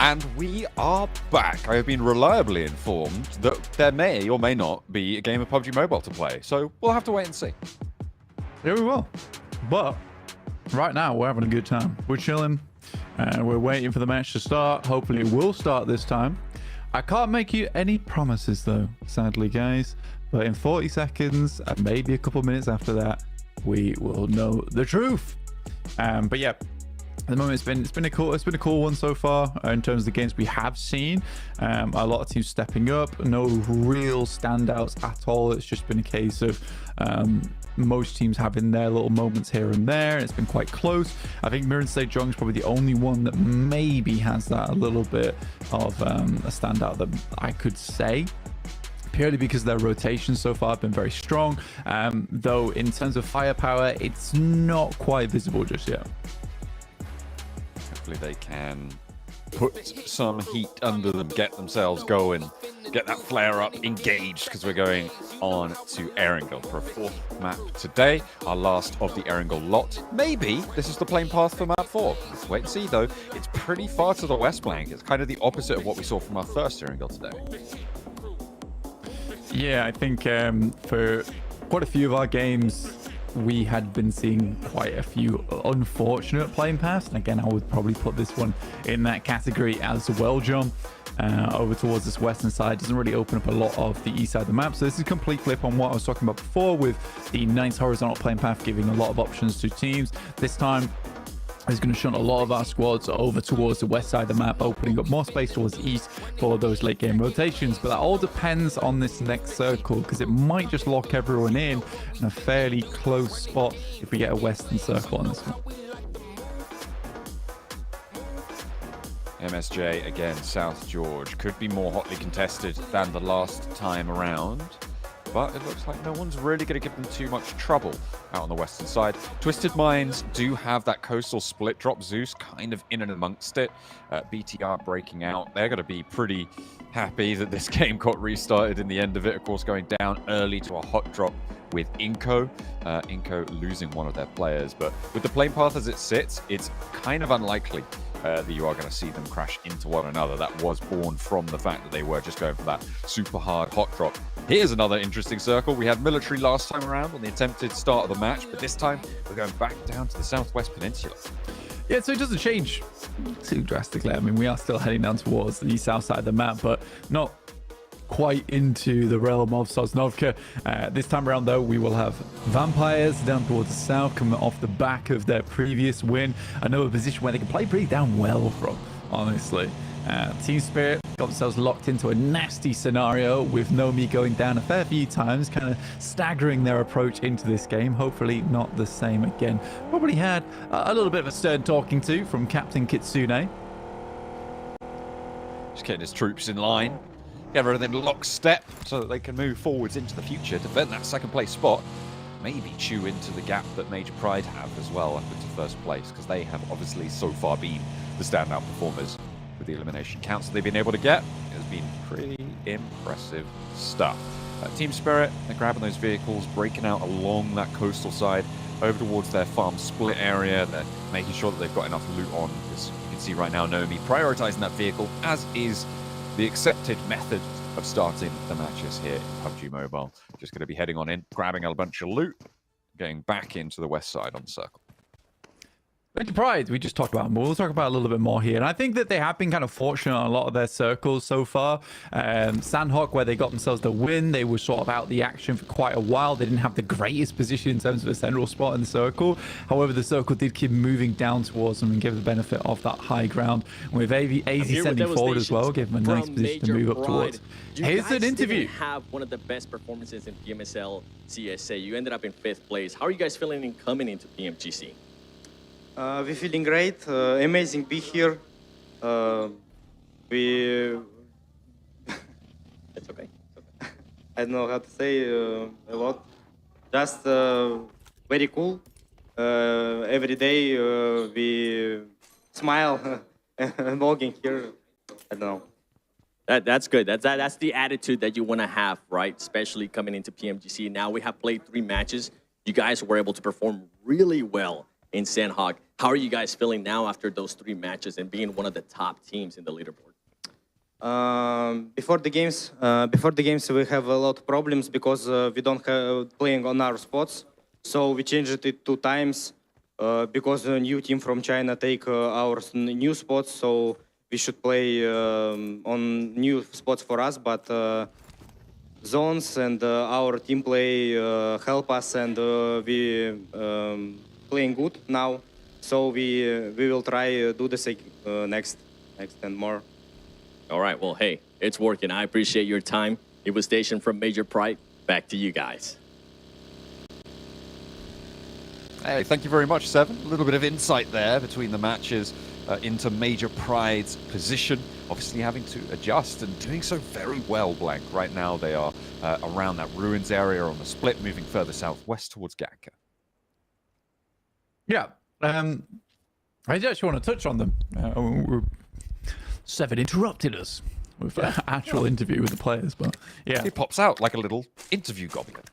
And we are back. I have been reliably informed that there may or may not be a game of PUBG Mobile to play, so we'll have to wait and see. Yeah, we will. But right now, we're having a good time. We're chilling, and we're waiting for the match to start. Hopefully, it will start this time. I can't make you any promises, though, sadly, guys. But in 40 seconds, and maybe a couple minutes after that, we will know the truth. But yeah. At the moment, it's been a cool one so far in terms of the games we have seen. A lot of teams stepping up, no real standouts at all. It's just been a case of most teams having their little moments here and there. It's been quite close. I think Mirror State Jong is probably the only one that maybe has that a little bit of a standout that I could say. Purely because their rotations so far have been very strong. Though in terms of firepower, it's not quite visible just yet. Hopefully they can put some heat under them, get themselves going, get that flare up engaged, because we're going on to Erangel for a fourth map today, our last of the Erangel lot. Maybe this is the playing path for map 4. Let's wait and see, though. It's pretty far to the west flank. It's kind of the opposite of what we saw from our first Erangel today. Yeah, I think for quite a few of our games, we had been seeing quite a few unfortunate playing paths. And again, I would probably put this one in that category as well, John. Over towards this western side doesn't really open up a lot of the east side of the map. So this is a complete flip on what I was talking about before, with the nice horizontal playing path giving a lot of options to teams. This time, is going to shunt a lot of our squads over towards the west side of the map, opening up more space towards the east for those late game rotations. But that all depends on this next circle, because it might just lock everyone in a fairly close spot if we get a western circle on this one. MSJ again, South George, could be more hotly contested than the last time around, but it looks like no one's really going to give them too much trouble out on the western side. Twisted Minds do have that coastal split drop. Zeus kind of in and amongst it. BTR breaking out. They're going to be pretty happy that this game got restarted in the end of it. Of course, going down early to a hot drop with Inco. Inco losing one of their players. But with the playing path as it sits, it's kind of unlikely that you are going to see them crash into one another. That was born from the fact that they were just going for that super hard hot drop. Here's another interesting circle. We had military last time around on the attempted start of the match, but this time we're going back down to the southwest peninsula. Yeah, so it doesn't change too drastically. I mean, we are still heading down towards the south side of the map, but not quite into the realm of Sosnovka. This time around, though, we will have Vampires down towards the south, coming off the back of their previous win. Another position where they can play pretty damn well from, honestly. Team Spirit got themselves locked into a nasty scenario with Nomi going down a fair few times, kind of staggering their approach into this game. Hopefully not the same again. Probably had a little bit of a stern talking to from Captain Kitsune. Just getting his troops in line. Get everything lockstep so that they can move forwards into the future, defend that second place spot, maybe chew into the gap that Major Pride have as well up into first place, because they have obviously so far been the standout performers with the elimination counts that they've been able to get. It has been pretty impressive stuff. Team Spirit, they're grabbing those vehicles, breaking out along that coastal side over towards their farm split area. They're making sure that they've got enough loot on, because you can see right now Nomi prioritizing that vehicle, as is the accepted method of starting the matches here in PUBG Mobile. Just going to be heading on in, grabbing a bunch of loot, going back into the west side on the circle. Major Pride, we just talked about them, but we'll talk about a little bit more here. And I think that they have been kind of fortunate on a lot of their circles so far. Sandhawk, where they got themselves the win, they were sort of out the action for quite a while. They didn't have the greatest position in terms of a central spot in the circle. However, the circle did keep moving down towards them and give the benefit of that high ground. And with AZ sending forward as well, gave them a nice position to move up towards. Here's an interview. You have one of the best performances in PMSL CSA. You ended up in 5th place. How are you guys feeling in coming into PMGC? We're feeling great. Amazing be here. We. It's okay. I don't know how to say a lot. Just very cool. Every day we smile and walking here. I don't know. That's good. That's the attitude that you want to have, right? Especially coming into PMGC. Now we have played 3 matches. You guys were able to perform really well in Sandhawk. How are you guys feeling now after those 3 matches and being one of the top teams in the leaderboard? Before the games, we have a lot of problems because we don't have playing on our spots. So we changed it 2 times because a new team from China take our new spots. So we should play on new spots for us, but zones and our team play help us, and we playing good now. So we will try do the same next and more. All right, well, hey, it's working. I appreciate your time. It was Station from Major Pride. Back to you guys. Hey, thank you very much, Seven. A little bit of insight there between the matches into Major Pride's position. Obviously having to adjust and doing so very well, Blank. Right now they are around that ruins area on the split, moving further southwest towards Gatka. Yeah. I actually want to touch on them. Seven interrupted us with an actual interview with the players, but yeah. He pops out like a little interview goblin.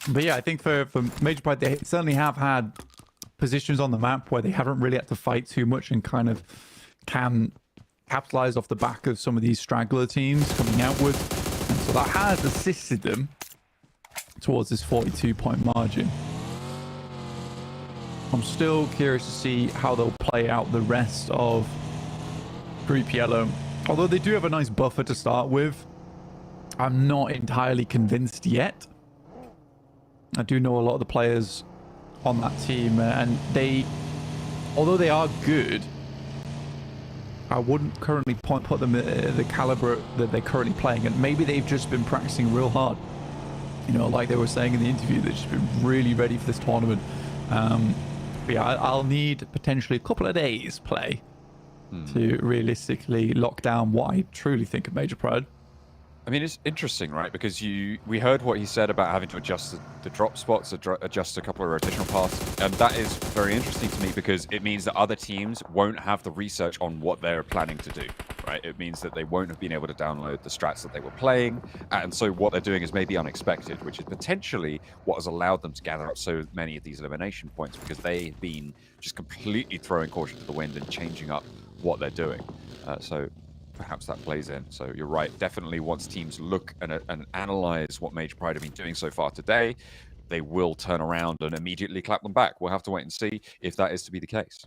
But yeah, I think for Major Pride, they certainly have had positions on the map where they haven't really had to fight too much and kind of can capitalize off the back of some of these straggler teams coming out with. And so that has assisted them towards this 42-point margin. I'm still curious to see how they'll play out the rest of Group Yellow. Although they do have a nice buffer to start with, I'm not entirely convinced yet. I do know a lot of the players on that team, and although they are good, I wouldn't currently put them at the caliber that they're currently playing, and maybe they've just been practicing real hard. You know, like they were saying in the interview, they've just been really ready for this tournament. But yeah, I'll need potentially a couple of days play to realistically lock down what I truly think of Major Pride. I mean, it's interesting, right? Because we heard what he said about having to adjust the drop spots, adjust a couple of rotational paths, and that is very interesting to me because it means that other teams won't have the research on what they're planning to do, right? It means that they won't have been able to download the strats that they were playing, and so what they're doing is maybe unexpected, which is potentially what has allowed them to gather up so many of these elimination points because they've been just completely throwing caution to the wind and changing up what they're doing. So perhaps that plays in. So you're right. Definitely once teams look and analyze what Major Pride have been doing so far today, they will turn around and immediately clap them back. We'll have to wait and see if that is to be the case.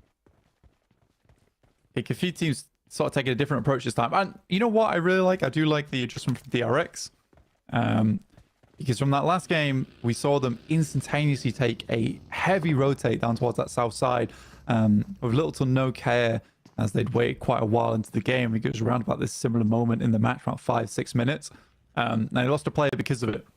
A few teams sort of taking a different approach this time. And you know what I really like? I do like the adjustment from DRX. Because from that last game, we saw them instantaneously take a heavy rotate down towards that south side with little to no care as they'd waited quite a while into the game. It was around about this similar moment in the match, around 5-6 minutes. And they lost a player because of it.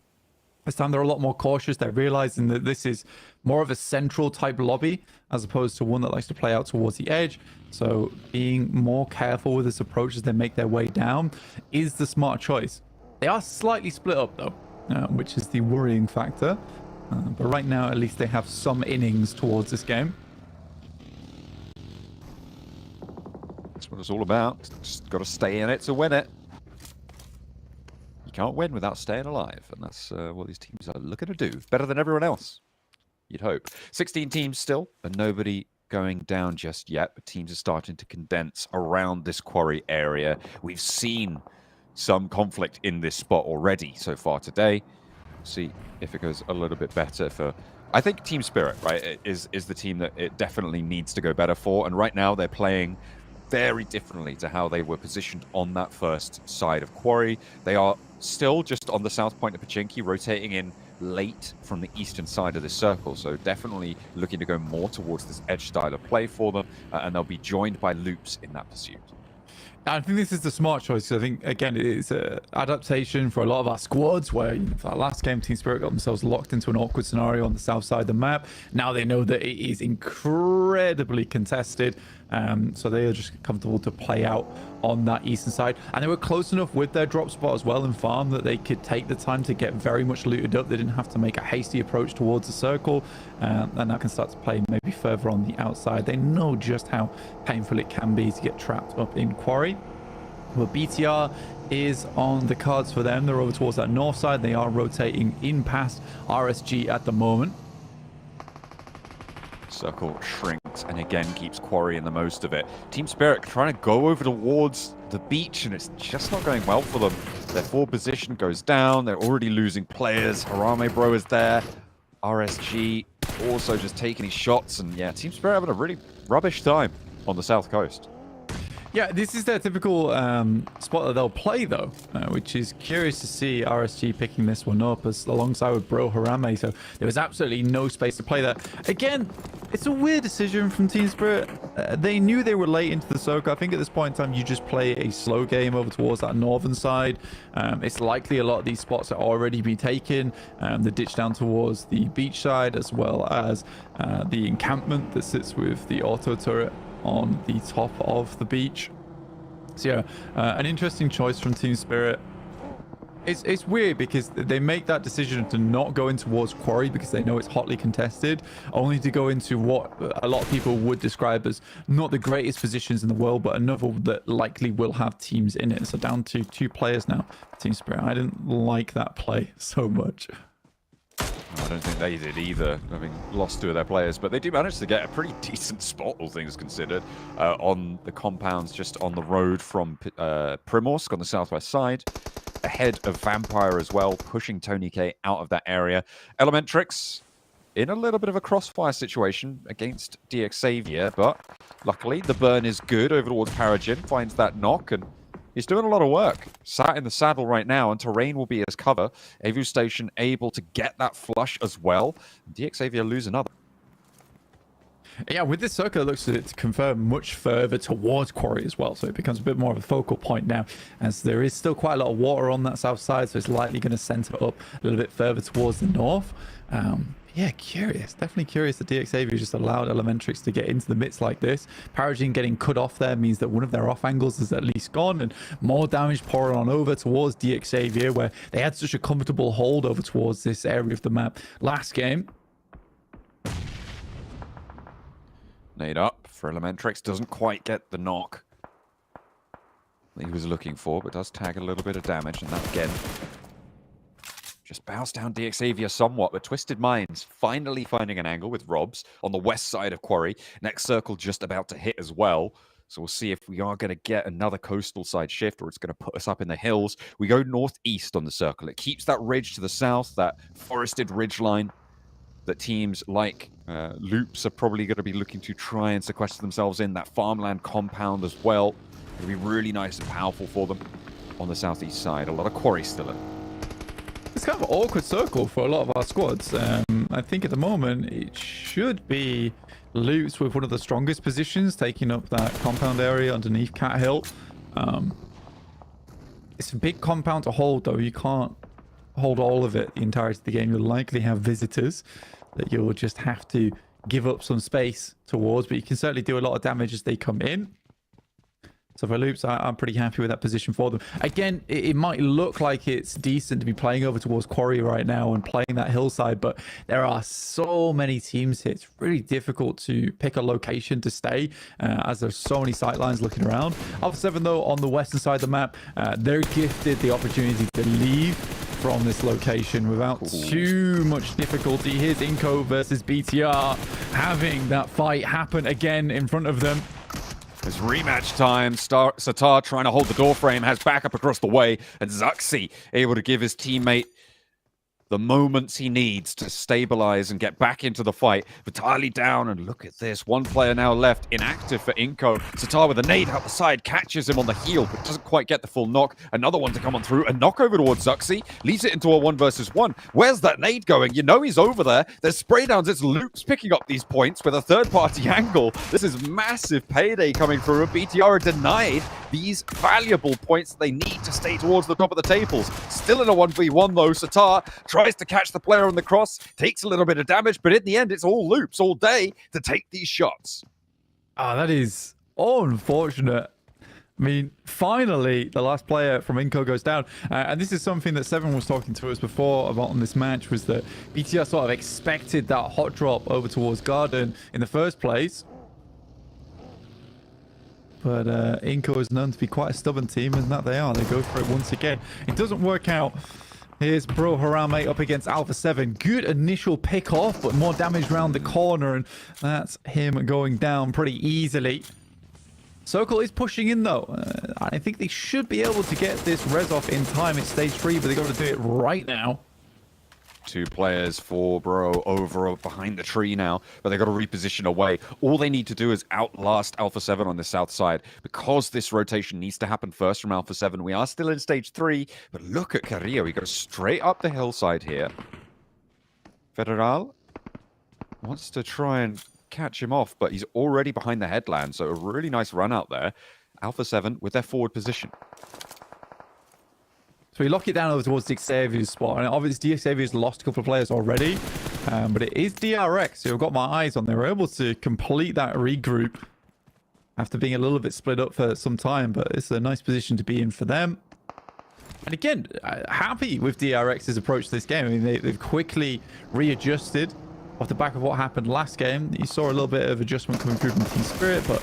This time they're a lot more cautious. They're realizing that this is more of a central type lobby as opposed to one that likes to play out towards the edge. So being more careful with this approach as they make their way down is the smart choice. They are slightly split up though, which is the worrying factor. But right now, at least they have some innings towards this game. That's what it's all about. Just got to stay in it to win it. You can't win without staying alive, and that's what these teams are looking to do. Better than everyone else, you'd hope. 16 teams still, and nobody going down just yet, but teams are starting to condense around this quarry area. We've seen some conflict in this spot already so far today. See if it goes a little bit better for... I think Team Spirit, right, is the team that it definitely needs to go better for, and right now they're playing very differently to how they were positioned on that first side of quarry. They are still just on the south point of Pachinki, rotating in late from the eastern side of the circle, so definitely looking to go more towards this edge style of play for them, and they'll be joined by loops in that pursuit. I think this is the smart choice, because I think, again, it's an adaptation for a lot of our squads where, you know, for that last game, Team Spirit got themselves locked into an awkward scenario on the south side of the map. Now they know that it is incredibly contested, so they are just comfortable to play out on that eastern side. And they were close enough with their drop spot as well in farm that they could take the time to get very much looted up. They didn't have to make a hasty approach towards the circle, and now can start to play maybe further on the outside. They know just how painful it can be to get trapped up in quarry. Well, BTR is on the cards for them. They're over towards that north side. They are rotating in past RSG at the moment. Circle shrinks and again keeps Quarry in the most of it. Team Spirit trying to go over towards the beach, and it's just not going well for them. Their forward position goes down. They're already losing players. Harame Bro is there. RSG also just taking his shots, and yeah, Team Spirit having a really rubbish time on the south coast. Yeah, this is their typical spot that they'll play, though, which is curious to see RSG picking this one up alongside with Bro Harame. So there was absolutely no space to play that. Again, it's a weird decision from Team Spirit. They knew they were late into the circle. I think at this point in time, you just play a slow game over towards that northern side. It's likely a lot of these spots are already be taken. The ditch down towards the beach side, as well as the encampment that sits with the auto turret on the top of the beach. So yeah, an interesting choice from Team Spirit. It's weird because they make that decision to not go in towards Quarry because they know it's hotly contested, only to go into what a lot of people would describe as not the greatest positions in the world, but another that likely will have teams in it. So down to 2 players now, Team Spirit. I didn't like that play so much. I don't think they did either, having lost 2 of their players, but they do manage to get a pretty decent spot, all things considered, on the compounds just on the road from Primorsk on the southwest side, ahead of Vampire as well, pushing Tony K out of that area. Elementrix in a little bit of a crossfire situation against DX Xavier, but luckily the burn is good over towards Paragin, finds that knock, and he's doing a lot of work. Sat in the saddle right now, and terrain will be his cover. Avu Station able to get that flush as well. DX Xavier lose another. Yeah, with this circle, it looks to confirm much further towards Quarry as well, so it becomes a bit more of a focal point now, as there is still quite a lot of water on that south side, so it's likely going to center up a little bit further towards the north. Yeah, curious. Definitely curious that DX Xavier just allowed Elementrix to get into the midst like this. Paragin getting cut off there means that one of their off angles is at least gone, and more damage pouring on over towards DX Xavier, where they had such a comfortable hold over towards this area of the map last game. Nade up for Elementrix. Doesn't quite get the knock that he was looking for, but does tag a little bit of damage, and that again just bows down DX Xavier somewhat, but Twisted Minds finally finding an angle with Robs on the west side of Quarry. Next circle just about to hit as well. So we'll see if we are going to get another coastal side shift, or it's going to put us up in the hills. We go northeast on the circle. It keeps that ridge to the south, that forested ridge line that teams like Loops are probably going to be looking to try and sequester themselves in. That farmland compound as well. It'll be really nice and powerful for them on the southeast side. A lot of Quarry still in. It's kind of an awkward circle for a lot of our squads. I think at the moment it should be Loops with one of the strongest positions, taking up that compound area underneath Cat Hill. It's a big compound to hold, though. You can't hold all of it the entirety of the game. You'll likely have visitors that you'll just have to give up some space towards, but you can certainly do a lot of damage as they come in. So for Loops, I'm pretty happy with that position for them. Again, it might look like it's decent to be playing over towards Quarry right now and playing that hillside, but there are so many teams here. It's really difficult to pick a location to stay, as there's so many sightlines looking around. Alpha 7, though, on the western side of the map, they're gifted the opportunity to leave from this location without too much difficulty. Here's Inco versus BTR, having that fight happen again in front of them. It's rematch time. Satar trying to hold the door frame, has backup across the way, and Zuxi able to give his teammate the moments he needs to stabilize and get back into the fight. Vitali down, and look at this. One player now left, inactive for Inco. Satar with a nade out the side, catches him on the heel, but doesn't quite get the full knock. Another one to come on through. A knock over towards Zuxi, leads it into a 1 versus 1. Where's that nade going? You know he's over there. There's spray downs. It's Loops picking up these points with a third-party angle. This is massive payday coming through. BTR are denied these valuable points they need to stay towards the top of the tables. Still in a 1v1, though. Satar tries to catch the player on the cross, takes a little bit of damage, but in the end, it's all Loops all day to take these shots. Ah, that is unfortunate. I mean, finally, the last player from Inco goes down. And this is something that Seven was talking to us before about on this match, was that BTR sort of expected that hot drop over towards Garden in the first place. But Inco is known to be quite a stubborn team, and that they are. They go for it once again. It doesn't work out Here's Bro Harame up against Alpha 7. Good initial pick off, but more damage around the corner, and that's him going down pretty easily. Circle is pushing in though. I think they should be able to get this res off in time. It's stage 3, but they got to do it right now. 2 players for Bro over behind the tree now, but they got to reposition away. All they need to do is outlast Alpha 7 on the south side. Because this rotation needs to happen first from Alpha 7, we are still in stage 3, but look at Carrillo. He goes straight up the hillside here. Federal wants to try and catch him off, but he's already behind the headland, so a really nice run out there. Alpha 7 with their forward position. So we lock it down over towards Xavier's spot, and obviously Xavier's lost a couple of players already, but it is DRX who I've got my eyes on. They were able to complete that regroup after being a little bit split up for some time, but it's a nice position to be in for them. And again, happy with DRX's approach to this game. I mean, they've quickly readjusted off the back of what happened last game. You saw a little bit of adjustment coming through from Team Spirit, but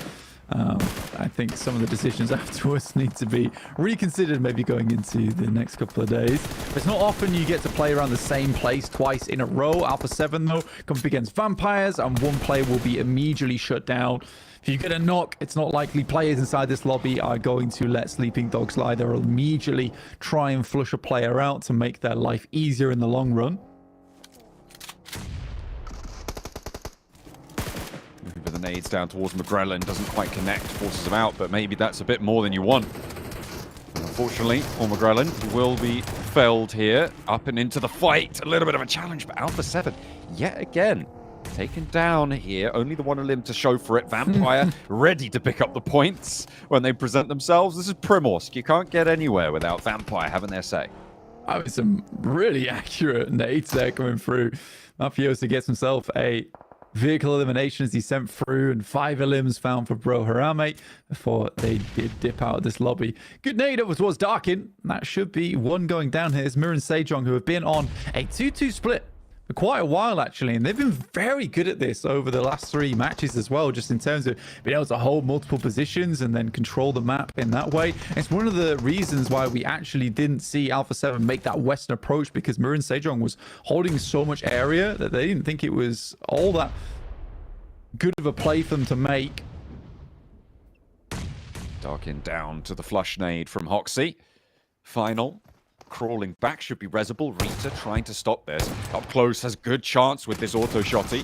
I think some of the decisions afterwards need to be reconsidered, maybe going into the next couple of days. It's not often you get to play around the same place twice in a row. Alpha 7, though, comes up against vampires, and one player will be immediately shut down. If you get a knock, it's not likely players inside this lobby are going to let Sleeping Dog slide. They'll immediately try and flush a player out to make their life easier in the long run. The nades down towards McGrellan doesn't quite connect, forces him out, but maybe that's a bit more than you want. Unfortunately for McGrellan, he will be felled here, up and into the fight. A little bit of a challenge, but Alpha 7 yet again taken down here. Only the one limb to show for it. Vampire ready to pick up the points when they present themselves. This is Primorsk. You can't get anywhere without Vampire having their say. I mean, some really accurate nades there coming through. Mafioso gets himself a vehicle elimination as he sent through, and 5 elims found for Bro Harame before they did dip out of this lobby. Good nade over towards Darkin. That should be one going down here. It's Mir and Sejong, who have been on a 2-2 split for quite a while, actually, and they've been very good at this over the last 3 matches as well, just in terms of being able to hold multiple positions and then control the map in that way. It's one of the reasons why we actually didn't see Alpha 7 make that western approach, because Mir and Sejong was holding so much area that they didn't think it was all that good of a play for them to make. Darkin down to the flush nade from Hoxie. Final. Crawling back should be Resable. Rita trying to stop this. Up close has good chance with this auto shotty.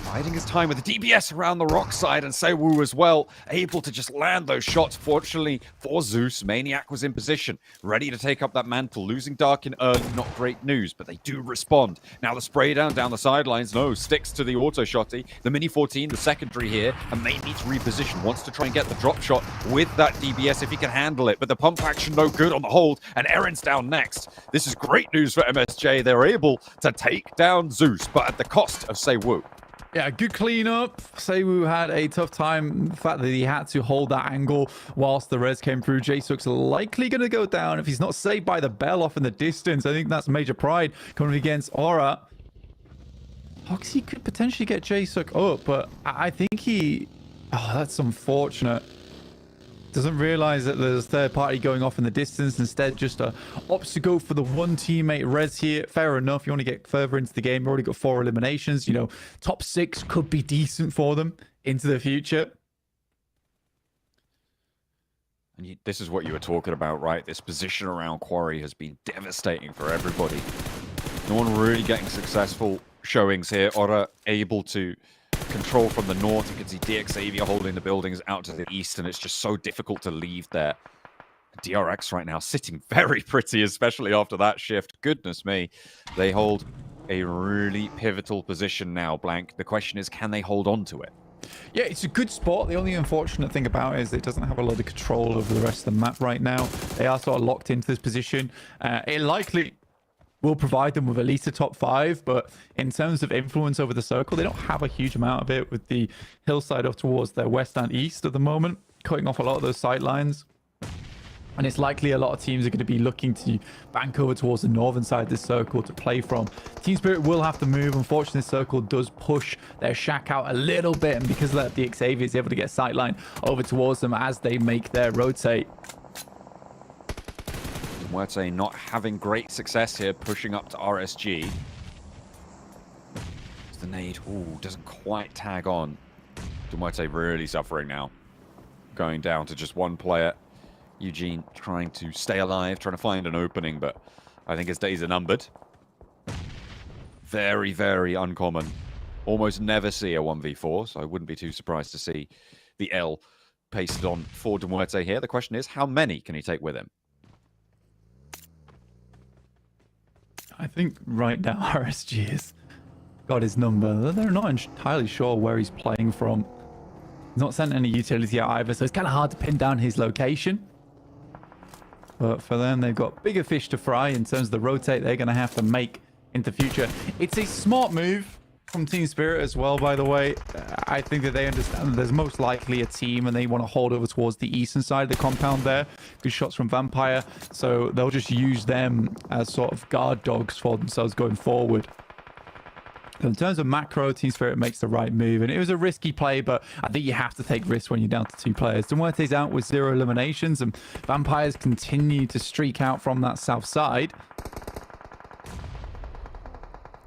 Biding his time with the DBS around the rock side, and Sewu as well, able to just land those shots. Fortunately for Zeus, Maniac was in position, ready to take up that mantle. Losing Darkin early, not great news, but they do respond. Now the spray down the sidelines, no, sticks to the auto shotty. The Mini 14, the secondary here, and may need to reposition. Wants to try and get the drop shot with that DBS if he can handle it, but the pump action no good on the hold, and Erin's down next. This is great news for MSJ. They're able to take down Zeus, but at the cost of Sewu. Yeah, good cleanup. Sewu had a tough time. The fact that he had to hold that angle whilst the res came through. Jaesuk's likely going to go down if he's not saved by the bell off in the distance. I think that's major pride coming against Aura. Hoxie could potentially get Jaesuk up, but I think he... Oh, that's unfortunate. Doesn't realize that there's a third party going off in the distance. Instead, just opts to go for the one teammate res here. Fair enough. You want to get further into the game. You've already got 4 eliminations. You know, top 6 could be decent for them into the future. And this is what you were talking about, right? This position around Quarry has been devastating for everybody. No one really getting successful showings here. Aura able to control from the north. You can see DXavia holding the buildings out to the east, and it's just so difficult to leave there. DRX right now sitting very pretty, especially after that shift. Goodness me. They hold a really pivotal position now, Blank. The question is, can they hold on to it? Yeah, it's a good spot. The only unfortunate thing about it is it doesn't have a lot of control over the rest of the map right now. They are sort of locked into this position. It likely will provide them with at least a top 5, but in terms of influence over the circle, they don't have a huge amount of it, with the hillside up towards their west and east at the moment, cutting off a lot of those sight lines. And it's likely a lot of teams are going to be looking to bank over towards the northern side of this circle to play from. Team Spirit will have to move. Unfortunately, this circle does push their shack out a little bit, and because of that, the Xavier is able to get sight line over towards them as they make their rotate. Muerte not having great success here, pushing up to RSG. The nade, ooh, doesn't quite tag on. Muerte really suffering now. Going down to just one player. Eugene trying to stay alive, trying to find an opening, but I think his days are numbered. Very, very uncommon. Almost never see a 1v4, so I wouldn't be too surprised to see the L pasted on for Muerte here. The question is, how many can he take with him? I think right now RSG has got his number. They're not entirely sure where he's playing from. He's not sent any utility out either, so it's kind of hard to pin down his location. But for them, they've got bigger fish to fry in terms of the rotate they're going to have to make into future. It's a smart move from Team Spirit as well, by the way. I think that they understand that there's most likely a team and they want to hold over towards the eastern side of the compound there. Good shots from Vampire, so they'll just use them as sort of guard dogs for themselves going forward. In terms of macro, Team Spirit makes the right move, and it was a risky play, but I think you have to take risks when you're down to 2 players. Muerte's out with 0 eliminations, and Vampires continue to streak out from that south side.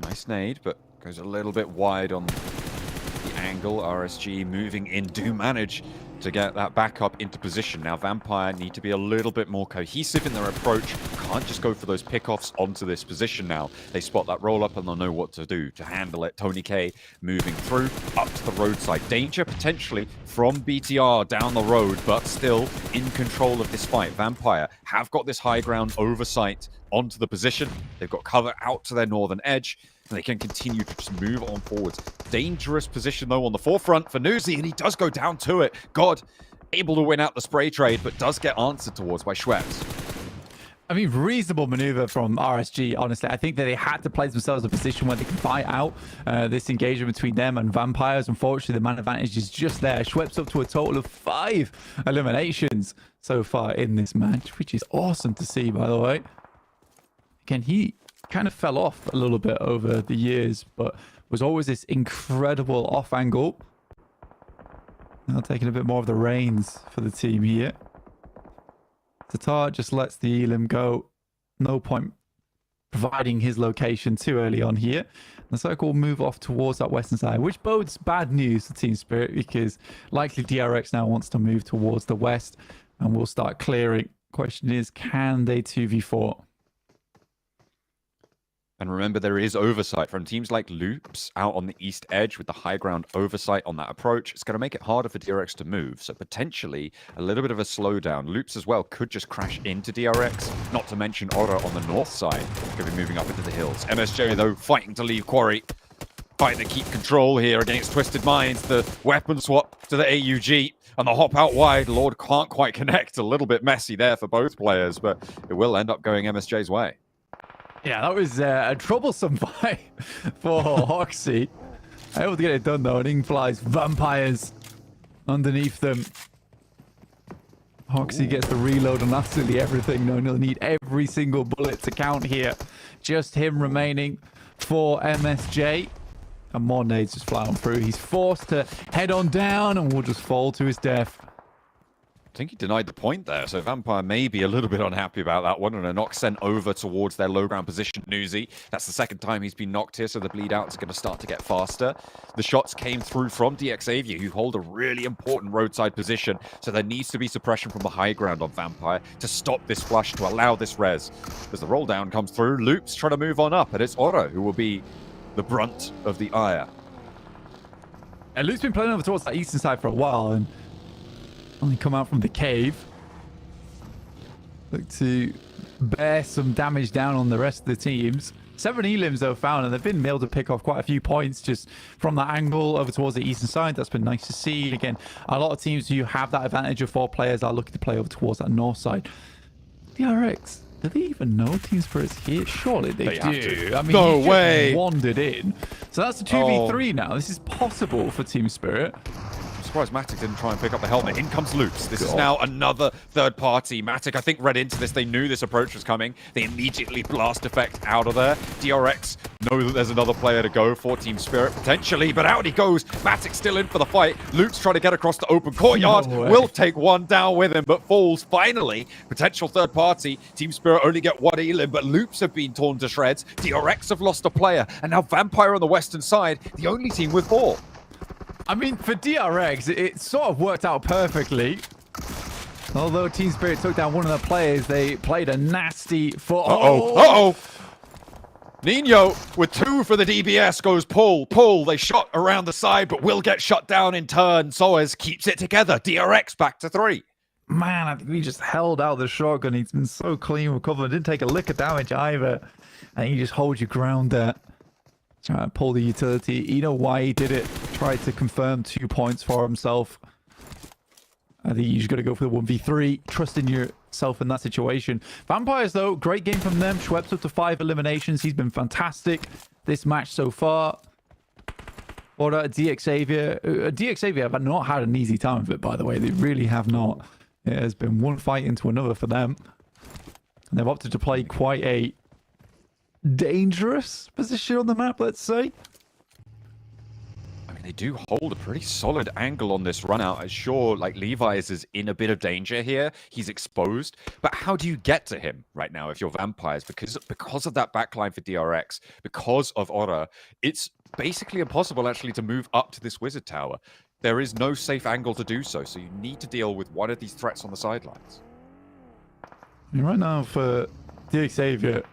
Nice nade, but goes a little bit wide on the angle. RSG moving in, do manage to get that back up into position. Now Vampire need to be a little bit more cohesive in their approach. Can't just go for those pickoffs onto this position now. They spot that roll up and they'll know what to do to handle it. Tony K moving through up to the roadside. Danger potentially from BTR down the road, but still in control of this fight. Vampire have got this high ground oversight onto the position. They've got cover out to their northern edge. And they can continue to just move on forwards. Dangerous position, though, on the forefront for Nuzi, and he does go down to it. God, able to win out the spray trade, but does get answered towards by Schweppes. I mean, reasonable maneuver from RSG, honestly. I think that they had to place themselves in a position where they can fight out this engagement between them and Vampires. Unfortunately, the man advantage is just there. Schweppes up to a total of 5 eliminations so far in this match, which is awesome to see, by the way. Again, he kind of fell off a little bit over the years, but was always this incredible off angle. Now taking a bit more of the reins for the team here. Tatar just lets the Elim go. No point providing his location too early on here. The circle will move off towards that western side, which bodes bad news to Team Spirit because likely DRX now wants to move towards the west and will start clearing. Question is, can they 2v4? And remember, there is oversight from teams like Loops out on the east edge with the high ground oversight on that approach. It's going to make it harder for DRX to move. So potentially a little bit of a slowdown. Loops as well could just crash into DRX, not to mention Aura on the north side. Going to be moving up into the hills. MSJ, though, fighting to leave Quarry. Fighting to keep control here against Twisted Minds. The weapon swap to the AUG. And the hop out wide. Lord can't quite connect. A little bit messy there for both players, but it will end up going MSJ's way. Yeah, that was a troublesome fight for Hoxie. Able to get it done, though. And in flies Vampires underneath them. Hoxie gets the reload on absolutely everything. No, he'll need every single bullet to count here. Just him remaining for MSJ. And more nades just fly on through. He's forced to head on down and will just fall to his death. I think he denied the point there, so Vampire may be a little bit unhappy about that one, and a knock sent over towards their low ground position. Nuzi, that's the second time he's been knocked here, so the bleed out is going to start to get faster. The shots came through from DXAvia, who hold a really important roadside position, so there needs to be suppression from the high ground on Vampire to stop this flush, to allow this res. As the roll down comes through, Loops trying to move on up, and it's Oro who will be the brunt of the ire. And Luke's been playing over towards that eastern side for a while, and only come out from the cave. Look to bear some damage down on the rest of the teams. 7 elims though found, and they've been able to pick off quite a few points just from that angle over towards the eastern side. That's been nice to see. Again, a lot of teams who have that advantage of 4 players are looking to play over towards that north side. DRX, do they even know Team Spirit's here? Surely they do. I mean, no he way. Just wandered in. So that's a 2v3 now. This is possible for Team Spirit. surprised Matic didn't try and pick up the helmet. In comes Loops. This is now another third party. Matic, I think, read into this. They knew this approach was coming. They immediately blast effect out of there. DRX know that there's another player to go for Team Spirit, potentially, but out he goes. Matic still in for the fight. Loops trying to get across the open courtyard. Will take one down with him, but falls finally. Potential third party. Team Spirit only get one elim, but Loops have been torn to shreds. DRX have lost a player, and now Vampire on the western side, the only team with 4. I mean, for DRX, it sort of worked out perfectly. Although Team Spirit took down one of the players, they played a nasty foot. Uh-oh. Nino with 2 for the DBS goes pull. They shot around the side, but will get shut down in turn. Soaz keeps it together. DRX back to 3. Man, I think he just held out the shotgun. He's been so clean with cover. Didn't take a lick of damage either. And you just hold your ground there. Try to pull the utility. You know why he did it. Tried to confirm 2 points for himself. I think you just got to go for the 1v3. Trust in yourself in that situation. Vampires, though, great game from them. Schweppes up to 5 eliminations. He's been fantastic this match so far. Or DXavier. DXavier have not had an easy time of it, by the way. They really have not. It has been one fight into another for them. And they've opted to play quite a dangerous position on the map, let's say. I mean, they do hold a pretty solid angle on this run out. Sure, like Levi's is in a bit of danger here. He's exposed. But how do you get to him right now if you're Vampires? Because of that backline for DRX, because of Aura, it's basically impossible actually to move up to this wizard tower. There is no safe angle to do so, so you need to deal with one of these threats on the sidelines. And right now for DXavier,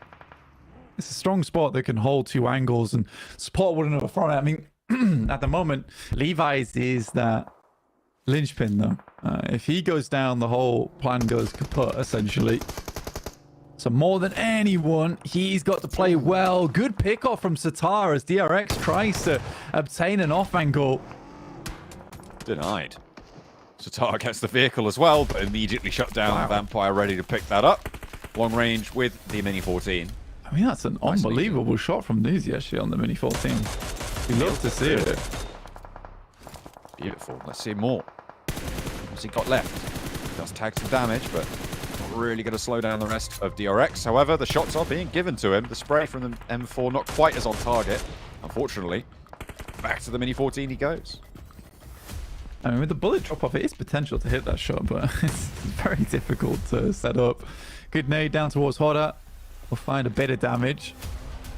it's a strong spot that can hold 2 angles and support one another from it. I mean, at the moment, Levi's is that linchpin, though. If he goes down, the whole plan goes kaput, essentially. So more than anyone, he's got to play well. Good pick-off from Satar as DRX tries to obtain an off angle. Denied. Satar gets the vehicle as well, but immediately shut down. Wow. Vampire ready to pick that up. Long range with the Mini 14. I mean, that's an unbelievable shot from Newsy, actually, on the Mini 14. We love to see it. Beautiful. Let's see more. What's he got left? Does tag some damage, but not really going to slow down the rest of DRX. However, the shots are being given to him. The spray from the M4 not quite as on target, unfortunately. Back to the Mini 14 he goes. I mean, with the bullet drop off, it is potential to hit that shot, but it's very difficult to set up. Good nade down towards Hoda. We'll find a bit of damage.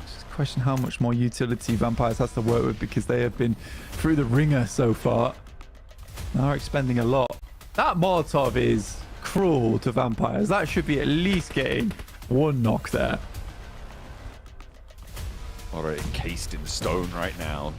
Just question how much more utility Vampires has to work with, because they have been through the ringer so far. They are expending a lot. That Molotov is cruel to Vampires. That should be at least getting 1 knock there. Already encased in stone right now.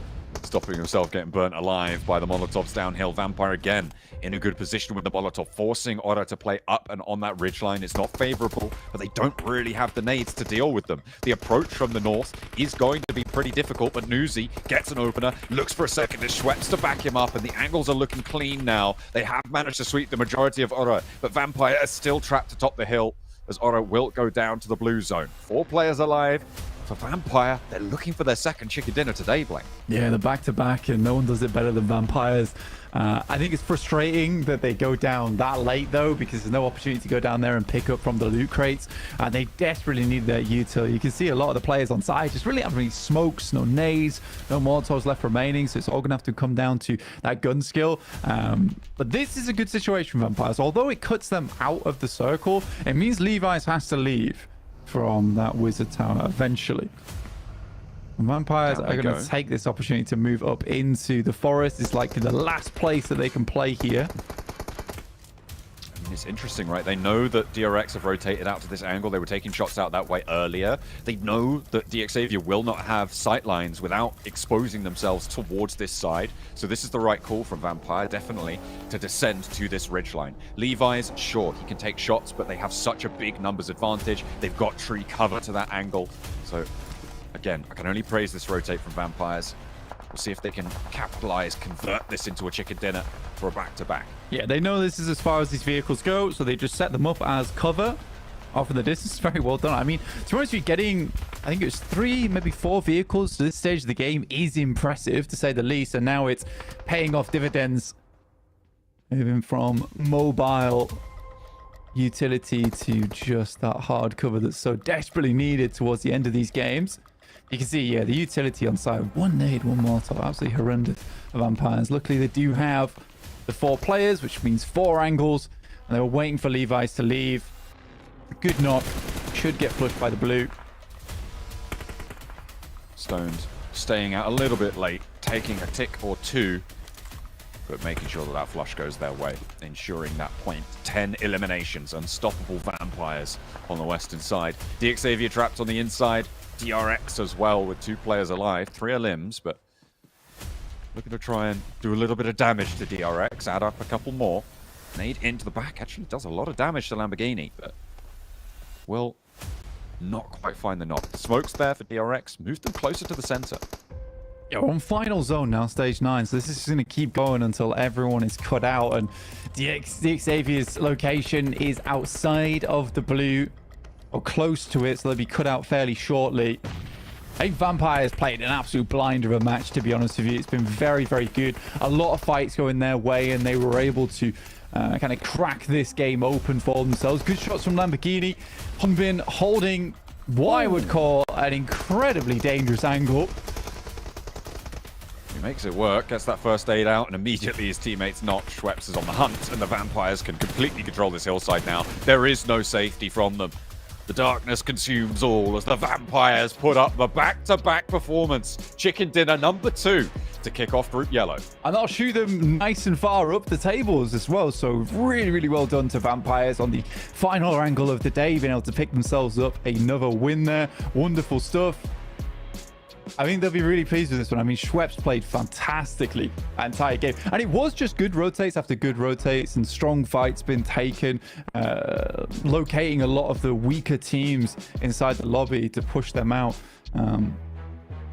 Stopping himself getting burnt alive by the Molotovs downhill. Vampire again in a good position with the Molotov, forcing Aura to play up and on that ridgeline. It's not favorable, but they don't really have the nades to deal with them. The approach from the north is going to be pretty difficult, but Newsy gets an opener, looks for a second to Schweppes to back him up, and the angles are looking clean now. They have managed to sweep the majority of Aura, but Vampire is still trapped atop the hill as Aura will go down to the blue zone. 4 players alive. For Vampire, they're looking for their second chicken dinner today, Blaine. Yeah, the back-to-back, and no one does it better than Vampires. I think it's frustrating that they go down that late, though, because there's no opportunity to go down there and pick up from the loot crates. And they desperately need their util. You can see a lot of the players on side just really haven't any smokes, no nades, no Molotovs left remaining, so it's all going to have to come down to that gun skill. But this is a good situation for Vampires. Although it cuts them out of the circle, it means Levi's has to leave from that wizard tower eventually. And Vampires are going to take this opportunity to move up into the forest. It's likely the last place that they can play here. I mean, it's interesting, right? They know that DRX have rotated out to this angle. They were taking shots out that way earlier. They know that DXavier will not have sight lines without exposing themselves towards this side. So this is the right call from Vampire, definitely, to descend to this ridgeline. Levi's, sure, he can take shots, but they have such a big numbers advantage. They've got tree cover to that angle. So again, I can only praise this rotate from Vampires. We'll see if they can capitalize, convert this into a chicken dinner for a back-to-back. Yeah, they know this is as far as these vehicles go, so they just set them up as cover off in the distance. Very well done. I mean, to be honest, you're getting, I think it was 3, maybe 4 vehicles to this stage of the game is impressive, to say the least, and now it's paying off dividends Moving from mobile utility to just that hard cover that's so desperately needed towards the end of these games. You can see, yeah, the utility on side. One nade, one mortar. Absolutely horrendous for Vampires. Luckily, they do have the 4 players, which means 4 angles. And they were waiting for Levi's to leave. Good knock. Should get flushed by the blue. Stones staying out a little bit late, taking a tick or 2, but making sure that that flush goes their way, ensuring that point. 10 eliminations, unstoppable Vampires on the western side. DXavier trapped on the inside, DRX as well with 2 players alive, 3 are limbs, but looking to try and do a little bit of damage to DRX, add up a couple more. Nade into the back actually does a lot of damage to Lamborghini, but will not quite find the knock. Smoke's there for DRX, moves them closer to the center. Yeah, we're on final zone now, stage 9, so this is going to keep going until everyone is cut out, and DXavier's location is outside of the blue, or close to it, so they'll be cut out fairly shortly. I think Vampires played an absolute blinder of a match, to be honest with you. It's been very, very good. A lot of fights going their way, and they were able to kind of crack this game open for themselves. Good shots from Lamborghini. Hungbin holding what I would call an incredibly dangerous angle. He makes it work, gets that first aid out, and immediately his teammates not. Schweppes is on the hunt, and the Vampires can completely control this hillside now. There is no safety from them. The darkness consumes all as the Vampires put up the back-to-back performance. Chicken dinner number 2 to kick off Group Yellow. And I'll shoot them nice and far up the tables as well. So really, really well done to Vampires on the final angle of the day, being able to pick themselves up another win there. Wonderful stuff. I think they'll be really pleased with this one. I mean, Schweppes played fantastically that entire game. And it was just good rotates after good rotates and strong fights been taken, locating a lot of the weaker teams inside the lobby to push them out.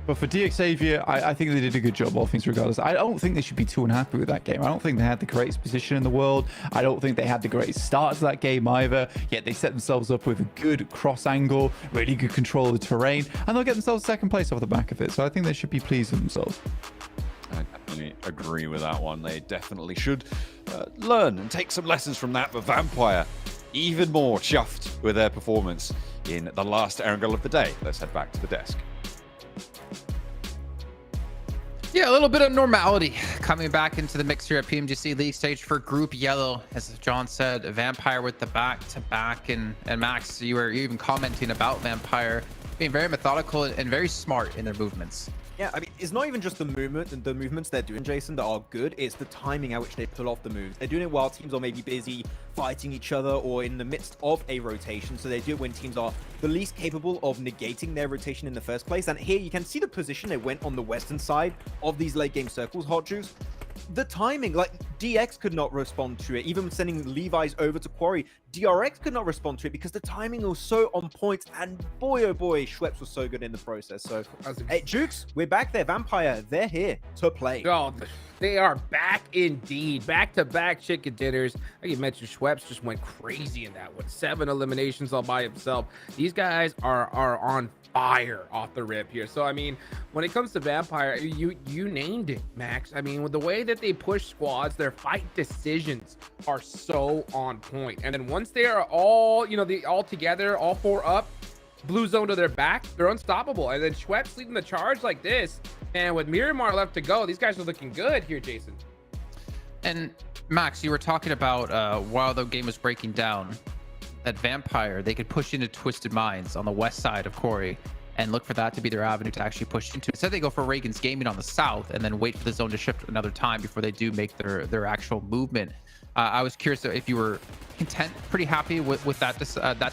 But for DXavier, I think they did a good job, all things regardless. I don't think they should be too unhappy with that game. I don't think they had the greatest position in the world. I don't think they had the greatest start to that game either. Yet they set themselves up with a good cross angle, really good control of the terrain, and they'll get themselves second place off the back of it. So I think they should be pleased with themselves. I definitely agree with that one. They definitely should learn and take some lessons from that. But Vampire, even more chuffed with their performance in the last angle of the day. Let's head back to the desk. Yeah, a little bit of normality coming back into the mix here at PMGC League stage for Group Yellow. As John said, Vampire with the back-to-back. And Max, you were even commenting about Vampire being very methodical and very smart in their movements. Yeah, I mean, it's not even just the movement and the movements they're doing, Jason, that are good. It's the timing at which they pull off the moves. They're doing it while teams are maybe busy fighting each other or in the midst of a rotation. So they do it when teams are the least capable of negating their rotation in the first place. And here you can see the position they went on the western side of these late game circles, Hot Juice. The timing, like DX could not respond to it. Even sending Levi's over to Quarry, DRX could not respond to it because the timing was so on point. And boy, oh boy, Schweppes was so good in the process. So, hey, Jukes, we're back there. Vampire, they're here to play. Oh, they are back indeed. Back-to-back chicken dinners. Like you mentioned, Schweppes just went crazy in that one. 7 eliminations all by himself. These guys are on fire off the rip here. So I mean, when it comes to Vampire, you named it, Max. I mean, with the way that they push squads, their fight decisions are so on point. And then once they are all, they all together, all 4 up, blue zone to their back, they're unstoppable. And then Schweppes leading the charge like this, and with Miramar left to go, these guys are looking good here, Jason. And Max, you were talking about while the game was breaking down, that Vampire, they could push into Twisted Minds on the west side of Quarry and look for that to be their avenue to actually push into. Instead, they go for Reagan's Gaming on the south and then wait for the zone to shift another time before they do make their actual movement. I was curious if you were content, pretty happy with that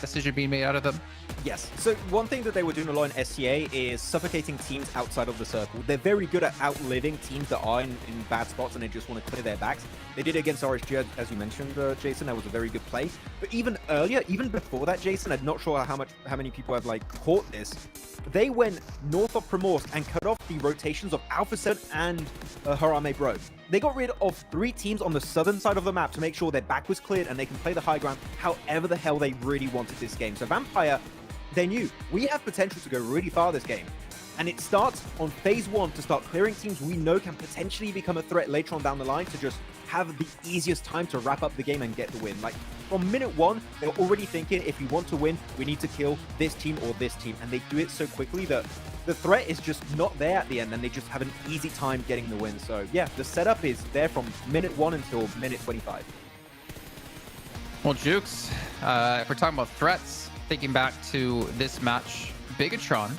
decision being made out of them. Yes. So one thing that they were doing a lot in SCA is suffocating teams outside of the circle. They're very good at outliving teams that are in bad spots and they just want to clear their backs. They did it against RSG, as you mentioned, Jason. That was a very good play. But even earlier, even before that, Jason, I'm not sure how many people have caught this. They went north of Primorsk and cut off the rotations of Alpha 7 and Harame Bro. They got rid of 3 teams on the southern side of the map to make sure their back was cleared and they can play the high ground however the hell they really wanted this game. So Vampire, they knew we have potential to go really far this game. And it starts on phase 1 to start clearing teams we know can potentially become a threat later on down the line to just have the easiest time to wrap up the game and get the win. Like, from minute one, they're already thinking, if we want to win, we need to kill this team or this team. And they do it so quickly that the threat is just not there at the end, and they just have an easy time getting the win. So yeah, the setup is there from minute 1 until minute 25. Well, Jukes, if we're talking about threats, thinking back to this match, Bigatron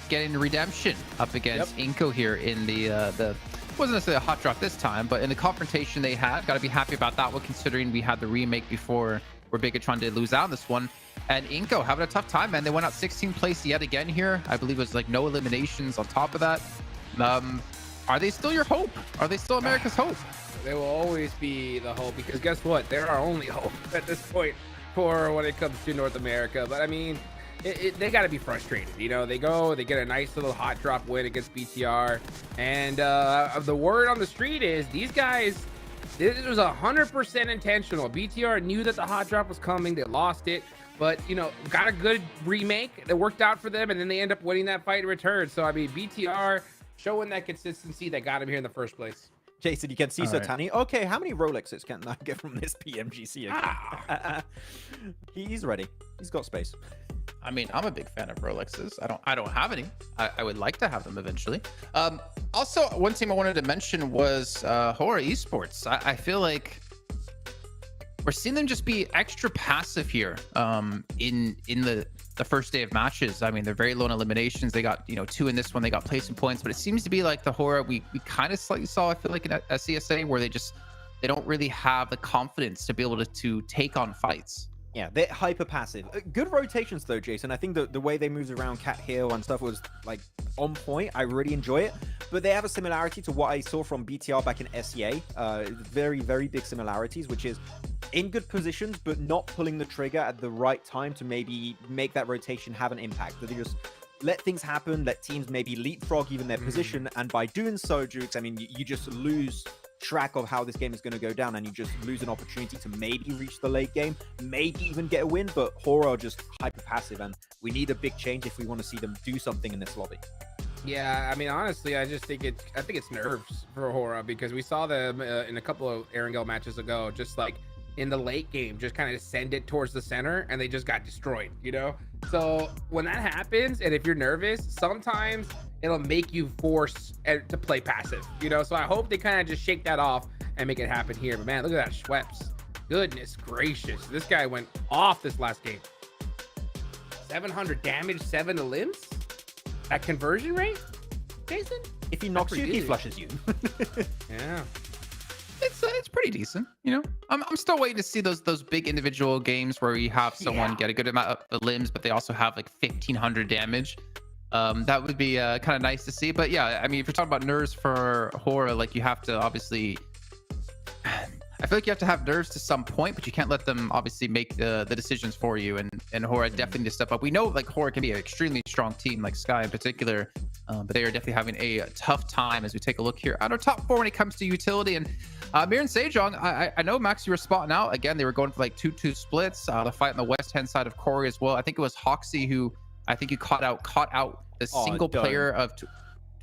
getting redemption up against Inko here in the wasn't necessarily a hot drop this time, but in the confrontation they had. Got to be happy about that one, considering we had the remake before where Bigatron did lose out on this one. And Inko having a tough time, man. They went out 16th place yet again here. I believe it was like no eliminations on top of that. Are they still your hope? Are they still America's hope? They will always be the hope, because guess what? They're our only hope at this point for when it comes to North America. But I mean, they got to be frustrated. You know, they get a nice little hot drop win against BTR. And the word on the street is these guys, this was 100% intentional. BTR knew that the hot drop was coming. They lost it. But, you know, got a good remake that worked out for them. And then they end up winning that fight in return. So, I mean, BTR showing that consistency that got him here in the first place. Jason, you can see Sotani. Right. Okay, how many Rolexes can I get from this PMGC again? He's ready. He's got space. I mean, I'm a big fan of Rolexes. I don't have any. I would like to have them eventually. Also, one thing I wanted to mention was Horror Esports. I feel like we're seeing them just be extra passive here in the first day of matches. I mean, they're very low in eliminations. They got, 2 in this one. They got placement points, but it seems to be like the Horror we kind of slightly saw, I feel like, in a CSA, where they don't really have the confidence to be able to take on fights. Yeah, they're hyper passive. Good rotations though, Jason. I think the way they moved around Cat Hill and stuff was like on point. I really enjoy it. But they have a similarity to what I saw from BTR back in SEA. Very, very big similarities, which is in good positions, but not pulling the trigger at the right time to maybe make that rotation have an impact. They just let things happen, let teams maybe leapfrog even their position. And by doing so, Jukes, I mean, you just lose track of how this game is going to go down, and you just lose an opportunity to maybe reach the late game, maybe even get a win. But Horror are just hyper passive, and we need a big change if we want to see them do something in this lobby. Yeah, I mean, honestly, I think it's nerves for Horror, because we saw them in a couple of Erangel matches ago, just like in the late game, just kind of send it towards the center, and they just got destroyed, So when that happens, and if you're nervous, sometimes it'll make you force to play passive, So I hope they kind of just shake that off and make it happen here. But man, look at that Schweppes. Goodness gracious. This guy went off this last game. 700 damage, 7 to limbs? That conversion rate, Jason? If he knocks you, he flushes you. Yeah. It's pretty decent, I'm still waiting to see those big individual games where you have someone get a good amount of limbs, but they also have like 1500 damage. That would be kind of nice to see. But yeah, I mean, if you're talking about nerves for Horror, like, you have to obviously, I feel like you have to have nerves to some point, but you can't let them obviously make the decisions for you. And Horror definitely need to step up. We know like Horror can be an extremely strong team, like Sky in particular, but they are definitely having a tough time as we take a look here at our top 4 when it comes to utility. And Mir and Sejong, I know, Max, you were spotting out again. They were going for like 2-2 splits. The fight on the west hand side of Corey as well. I think it was Hoxie who I think you caught out the single player of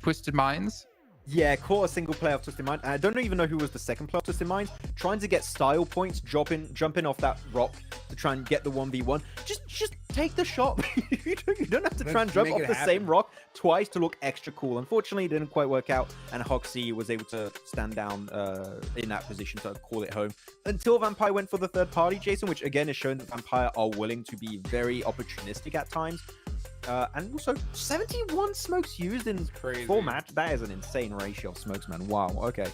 Twisted Minds. Yeah, caught a single player of Twisted Mind. I don't even know who was the second player of Twisted Mind. Trying to get style points, jumping off that rock to try and get the 1v1. Just take the shot. you don't have to try and jump off the same rock twice to look extra cool. Unfortunately, it didn't quite work out, and Hoxie was able to stand down in that position to call it home. Until Vampire went for the third party, Jason, which again is showing that Vampire are willing to be very opportunistic at times. And also 71 smokes used in 4 matches. That is an insane ratio of smokes, man. Wow. Okay.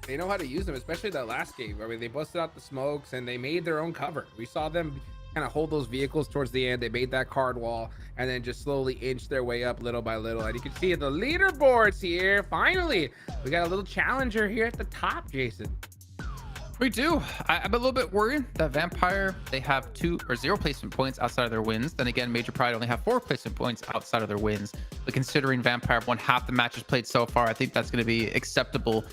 They know how to use them, especially that last game. I mean, they busted out the smokes and they made their own cover. We saw them kind of hold those vehicles towards the end. They made that card wall and then just slowly inch their way up little by little. And you can see the leaderboards here. Finally, we got a little challenger here at the top, Jason. We do. I'm a little bit worried that Vampire, they have 2 or 0 placement points outside of their wins. Then again, Major Pride only have 4 placement points outside of their wins. But considering Vampire won half the matches played so far, I think that's going to be acceptable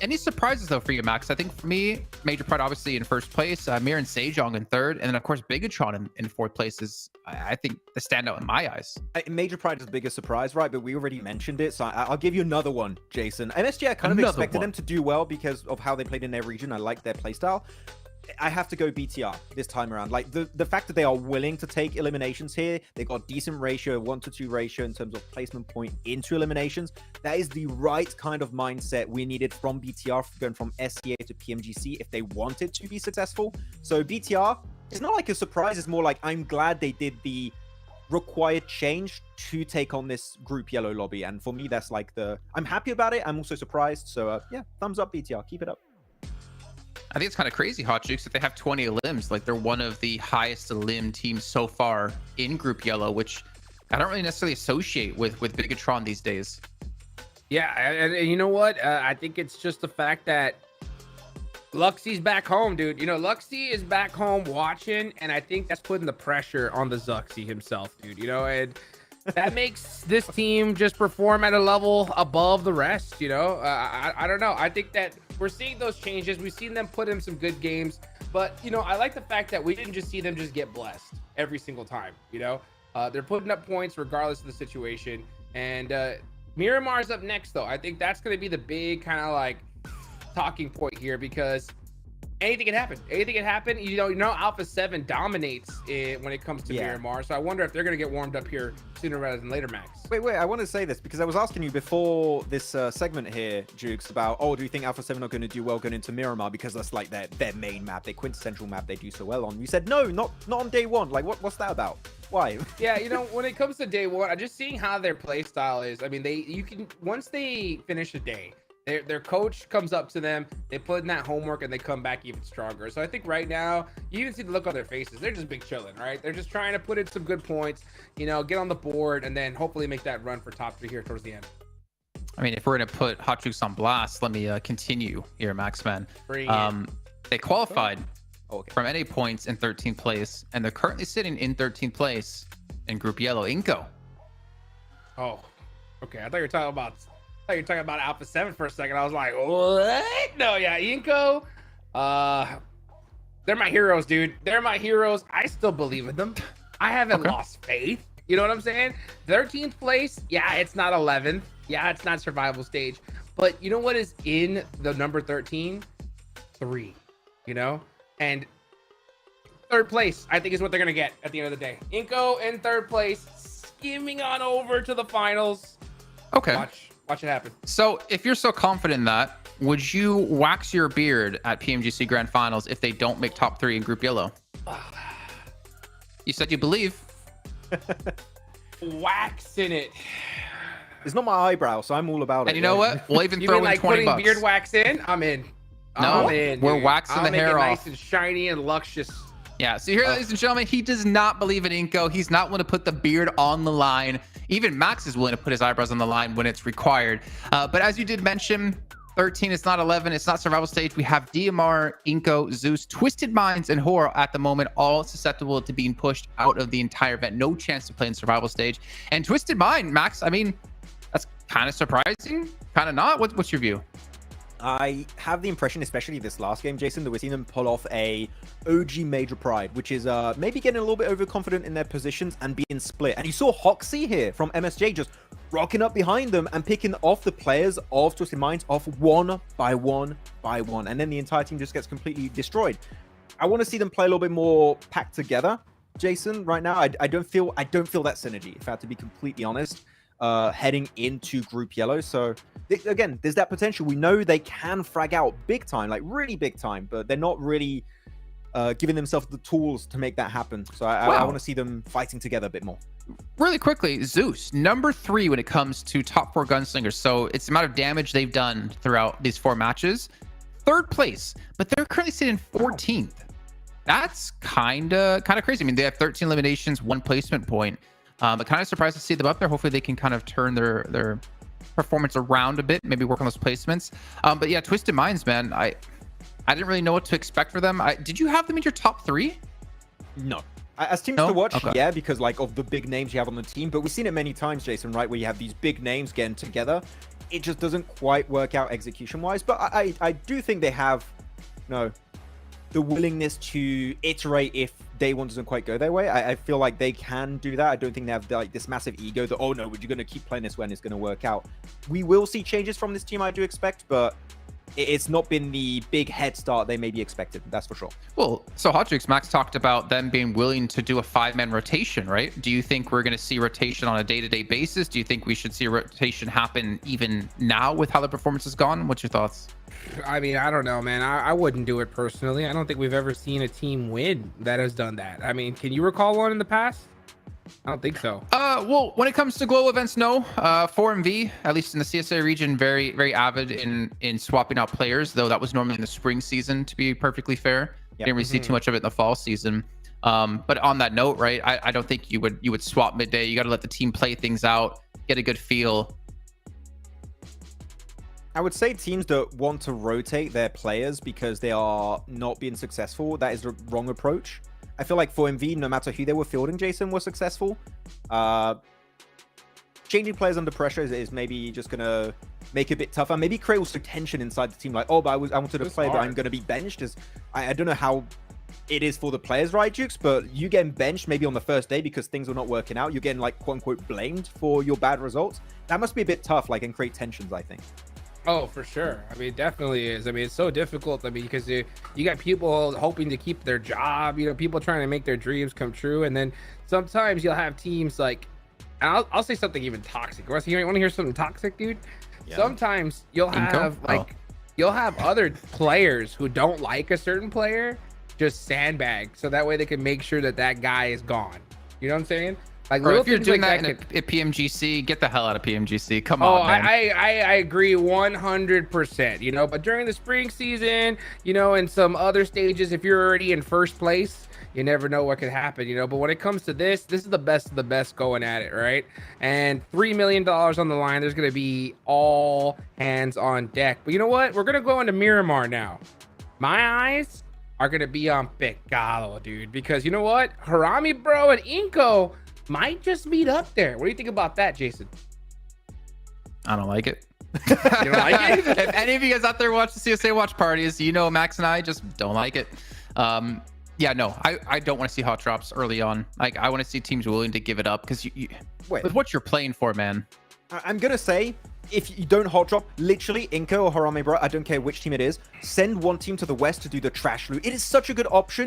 Any surprises though for you, Max? I think for me, Major Pride obviously in first place, Mir and Sejong in third, and then of course Bigatron in fourth place is, I think, the standout in my eyes. Major Pride is the biggest surprise, right? But we already mentioned it, so I'll give you another one, Jason. MSG, I kind of expected them to do well because of how they played in their region. I like their playstyle. I have to go BTR this time around. Like the fact that they are willing to take eliminations here, they got decent ratio, 1-to-2 ratio in terms of placement point into eliminations. That is the right kind of mindset we needed from BTR, going from SCA to PMGC if they wanted to be successful. So BTR, it's not like a surprise. It's more like I'm glad they did the required change to take on this group yellow lobby. And for me, that's like I'm happy about it. I'm also surprised. So yeah, thumbs up BTR. Keep it up. I think it's kind of crazy, Hot Jukes, that they have 20 elims. Like, they're one of the highest elim teams so far in Group Yellow, which I don't really necessarily associate with Bigatron these days. Yeah, and you know what? I think it's just the fact that Luxie's back home, dude. You know, Luxie is back home watching, and I think that's putting the pressure on the Zuxie himself, dude. You know, and that makes this team just perform at a level above the rest, you know? I don't know. I think that we're seeing those changes. We've seen them put in some good games, but, you know, I like the fact that we didn't just see them just get blessed every single time, you know? They're putting up points regardless of the situation. And Miramar's up next, though. I think that's going to be the big kind of like talking point here, because anything can happen. Anything can happen. You know, Alpha 7 dominates when it comes to Miramar. So I wonder if they're going to get warmed up here sooner rather than later, Max. Wait. I want to say this because I was asking you before this segment here, Jukes, about, do you think Alpha 7 are going to do well going into Miramar because that's like their main map, their quintessential map they do so well on? You said, no, not on day one. Like, what's that about? Why? Yeah, you know, when it comes to day one, I'm just seeing how their play style is. I mean, once they finish a day, their coach comes up to them, they put in that homework, and they come back even stronger. So I think right now, you even see the look on their faces. They're just big chilling, right? They're just trying to put in some good points, you know, get on the board, and then hopefully make that run for top 3 here towards the end. I mean, if we're going to put Hot Jukes on blast, let me continue here, Maxman. They qualified from NA points in 13th place, and they're currently sitting in 13th place in Group Yellow. Inco. Oh, okay. I thought you were talking about Alpha 7 for a second. I was like, what? No, yeah, Inco. They're my heroes, dude. They're my heroes. I still believe in them. I haven't lost faith. You know what I'm saying? 13th place. Yeah, it's not 11th. Yeah, it's not survival stage. But you know what is in the number 13? 3. You know? And third place, I think, is what they're going to get at the end of the day. Inco in third place, skimming on over to the finals. Okay. Watch it happen. So if you're so confident in that, would you wax your beard at PMGC Grand Finals if they don't make top 3 in Group Yellow? You said you believe. Waxing it. It's not my eyebrow, so I'm all about it. And you know what? We'll even throw in like 20 bucks. Beard wax in? I'm in. No, I'm in, we're dude. waxing the hair off. Nice and shiny and luscious. Yeah, so here, ladies and gentlemen, he does not believe in Inco. He's not willing to put the beard on the line. Even Max is willing to put his eyebrows on the line when it's required. But as you did mention, 13, it's not 11, it's not survival stage. We have DMR, Inco, Zeus, Twisted Minds, and Horror at the moment, all susceptible to being pushed out of the entire event. No chance to play in survival stage. And Twisted Mind, Max, I mean, that's kind of surprising, kind of not. What's your view? I have the impression, especially this last game, Jason, that we're seeing them pull off a OG Major Pride, which is maybe getting a little bit overconfident in their positions and being split. And you saw Hoxie here from MSJ just rocking up behind them and picking off the players of Twisted Minds off one by one by one. And then the entire team just gets completely destroyed. I want to see them play a little bit more packed together, Jason, right now. I don't feel that synergy, if I have to be completely honest. Heading into Group Yellow. So again, there's that potential. We know they can frag out big time, like really big time, but they're not really giving themselves the tools to make that happen. So I want to see them fighting together a bit more. Really quickly, Zeus, number 3 when it comes to top 4 gunslingers. So it's the amount of damage they've done throughout these 4 matches. 3rd place, but they're currently sitting 14th. That's kind of crazy. I mean, they have 13 eliminations, 1 placement point. But kind of surprised to see them up there. Hopefully they can kind of turn their performance around a bit, maybe work on those placements. But yeah, Twisted Minds, man, I didn't really know what to expect for them. Did you have them in your top 3? No. As teams to watch, yeah, because like of the big names you have on the team, but we've seen it many times, Jason, right, where you have these big names getting together. it just doesn't quite work out execution-wise. But I do think they have, the willingness to iterate if day one doesn't quite go their way. I feel like they can do that. I don't think they have like this massive ego that, oh no, we're going to keep playing this when it's going to work out. We will see changes from this team, I do expect, but it's not been the big head start they maybe expected. That's for sure. Well, so Hotjix, Max talked about them being willing to do a 5-man rotation, right? Do you think we're going to see rotation on a day-to-day basis? Do you think we should see a rotation happen even now with how the performance has gone? What's your thoughts? I mean, I don't know, man. I wouldn't do it personally. I don't think we've ever seen a team win that has done that. I mean, can you recall one in the past? I don't think so. Well, when it comes to global events, no. 4MV, at least in the CSA region, very, very avid in swapping out players, though that was normally in the spring season, to be perfectly fair. Didn't really see too much of it in the fall season. But on that note, right, I don't think you would swap midday. You got to let the team play things out, get a good feel. I would say teams that want to rotate their players because they are not being successful, that is the wrong approach. I feel like for MV, no matter who they were fielding, Jason, was successful. Changing players under pressure is maybe just going to make it a bit tougher. Maybe create also tension inside the team. Like, oh, but I wanted to play, but I'm going to be benched. I don't know how it is for the players, right, Jukes? But you getting benched maybe on the first day because things are not working out. You're getting, like, quote-unquote blamed for your bad results. That must be a bit tough, like, and create tensions, I think. Oh, for sure. I mean, it definitely is. I mean, it's so difficult. I mean, because you got people hoping to keep their job, people trying to make their dreams come true. And then sometimes you'll have teams like, and I'll say something even toxic. Want to hear something toxic, dude? Yeah. Sometimes you'll have you'll have other players who don't like a certain player just sandbag. So that way they can make sure that guy is gone. You know what I'm saying? Like, bro, if you're doing that at PMGC, get the hell out of PMGC. Come on, man. I agree 100%, but during the spring season, and some other stages, if you're already in first place, you never know what could happen, but when it comes to this is the best of the best going at it, right? And $3 million on the line, there's going to be all hands on deck. But you know what? We're going to go into Miramar now. My eyes are going to be on Pecado, dude, because you know what? Harami, bro, and Inko might just meet up there. What do you think about that, Jason? I don't like it. You don't like it? If any of you guys out there watch the CSA watch parties, Max and I just don't like it. Yeah, no, I don't want to see hot drops early on. Like, I want to see teams willing to give it up because with what you're playing for, man. I'm gonna say, if you don't hot drop, literally Inko or Harame, bro, I don't care which team it is, send one team to the west to do the trash loot. It is such a good option.